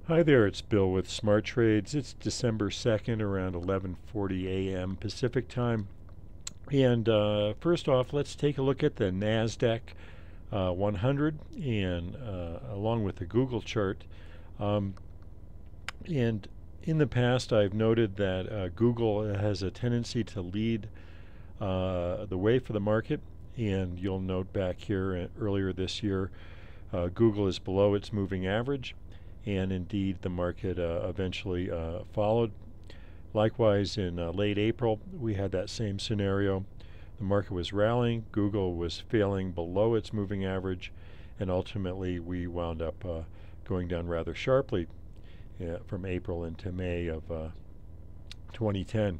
Hi there, it's Bill with Smart Trades. It's December 2nd around 11:40 a.m. Pacific time. And first off, let's take a look at the NASDAQ 100 and along with the Google chart. Um, and in the past, I've noted that Google has a tendency to lead the way for the market. And you'll note back here earlier this year, Google is below its moving average, and indeed the market eventually followed. Likewise, in late April, we had that same scenario. The market was rallying, Google was failing below its moving average, and ultimately we wound up going down rather sharply from April into May of 2010.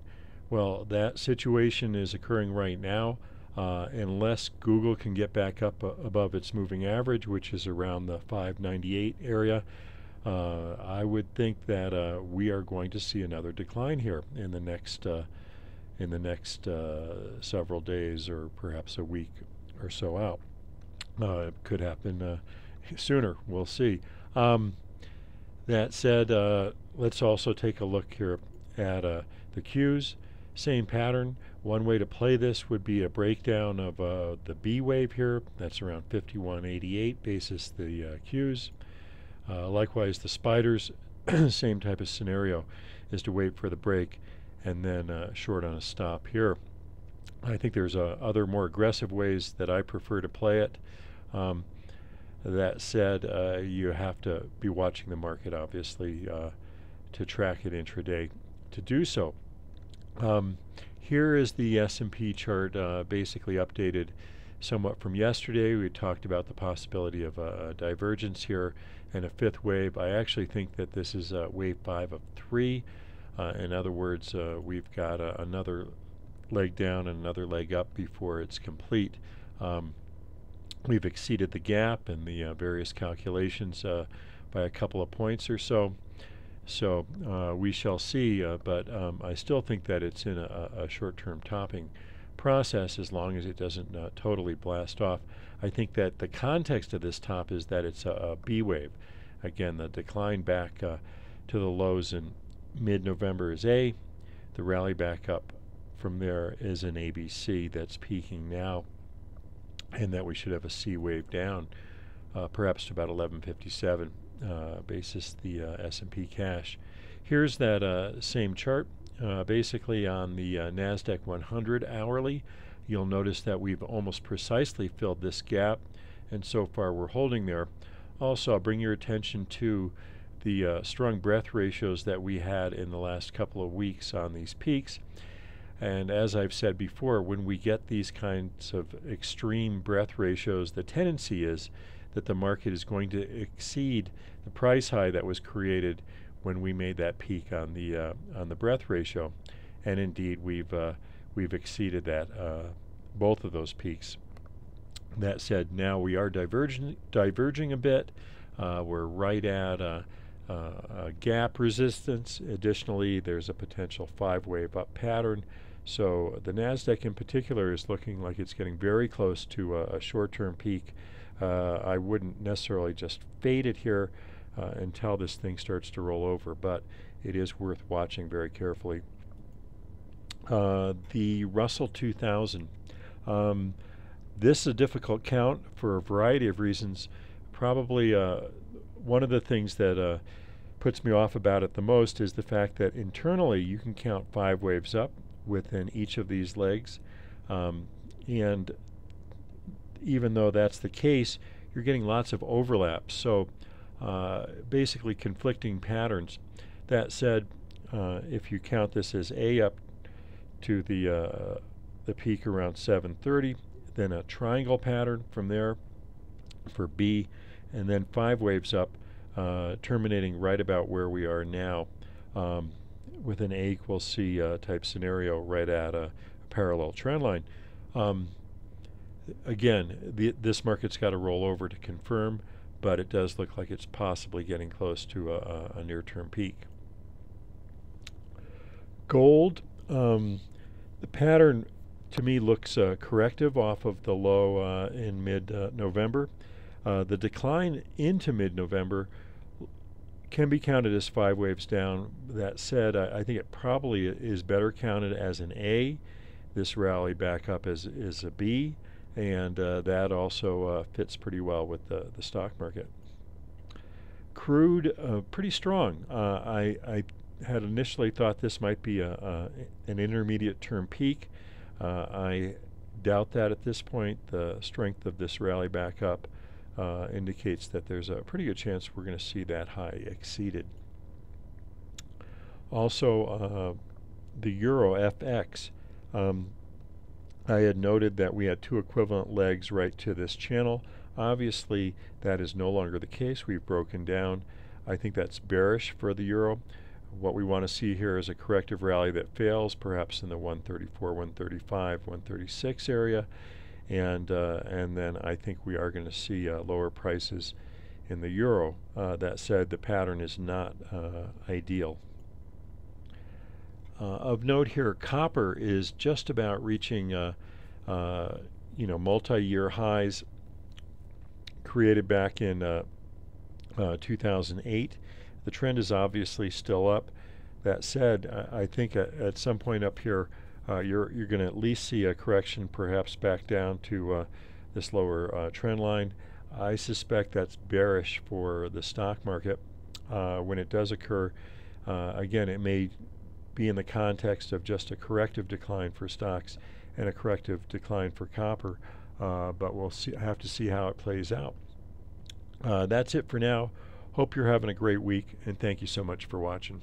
Well, that situation is occurring right now. Unless Google can get back up above its moving average, which is around the 598 area, I would think that we are going to see another decline here in the next several days, or perhaps a week or so out. It could happen sooner. We'll see. That said, let's also take a look here at the Qs. Same pattern. One way to play this would be a breakdown of the B wave here. That's around 51.88 basis the Qs. Likewise, the spiders, same type of scenario, is to wait for the break and then short on a stop here. I think there's other more aggressive ways that I prefer to play it. That said, you have to be watching the market, obviously, to track it intraday to do so. Here is the S&P chart, basically updated somewhat from yesterday. We talked about the possibility of a divergence here and a fifth wave. I actually think that this is wave 5 of 3. In other words, we've got another leg down and another leg up before it's complete. We've exceeded the gap in the various calculations by a couple of points or so. So we shall see, but I still think that it's in a short-term topping process as long as it doesn't totally blast off. I think that the context of this top is that it's a B wave. Again, the decline back to the lows in mid-November is A. The rally back up from there is an ABC that's peaking now, and that we should have a C wave down, perhaps to about 1157. Basis the S&P cash. Here's that same chart, basically on the NASDAQ 100 hourly. You'll notice that we've almost precisely filled this gap, and so far we're holding there. Also, I'll bring your attention to the strong breadth ratios that we had in the last couple of weeks on these peaks. And as I've said before, when we get these kinds of extreme breadth ratios, the tendency is that the market is going to exceed the price high that was created when we made that peak on the breadth ratio, and indeed we've exceeded that both of those peaks. That said, now we are diverging a bit. We're right at a gap resistance. Additionally, there's a potential 5-wave up pattern. So the NASDAQ in particular is looking like it's getting very close to a short-term peak. I wouldn't necessarily just fade it here until this thing starts to roll over, but it is worth watching very carefully. The Russell 2000. This is a difficult count for a variety of reasons. Probably one of the things that puts me off about it the most is the fact that internally you can count 5 waves up within each of these legs, and even though that's the case, you're getting lots of overlaps, so basically conflicting patterns. That said, if you count this as A up to the peak around 730, then a triangle pattern from there for B, and then 5 waves up, terminating right about where we are now, with an A equals C type scenario right at a parallel trend line. Again, this market's got to roll over to confirm, but it does look like it's possibly getting close to a near-term peak. Gold, the pattern to me looks corrective off of the low in mid-November. The decline into mid-November can be counted as 5 waves down. That said, I think it probably is better counted as an A. This rally back up is a B, and that also fits pretty well with the stock market. Crude, pretty strong. I had initially thought this might be an intermediate term peak. I doubt that at this point. The strength of this rally back up indicates that there's a pretty good chance we're going to see that high exceeded. Also, the Euro FX. I had noted that we had 2 equivalent legs right to this channel. Obviously, that is no longer the case. We've broken down. I think that's bearish for the euro. What we want to see here is a corrective rally that fails, perhaps in the 134, 135, 136 area, and then I think we are going to see lower prices in the euro. That said, the pattern is not ideal. Of note here, copper is just about reaching multi-year highs created back in 2008. The trend is obviously still up. That said, I think at some point up here, you're going to at least see a correction, perhaps back down to this lower trend line. I suspect that's bearish for the stock market. When it does occur, again, it may be in the context of just a corrective decline for stocks and a corrective decline for copper, but we'll have to see how it plays out. That's it for now. Hope you're having a great week, and thank you so much for watching.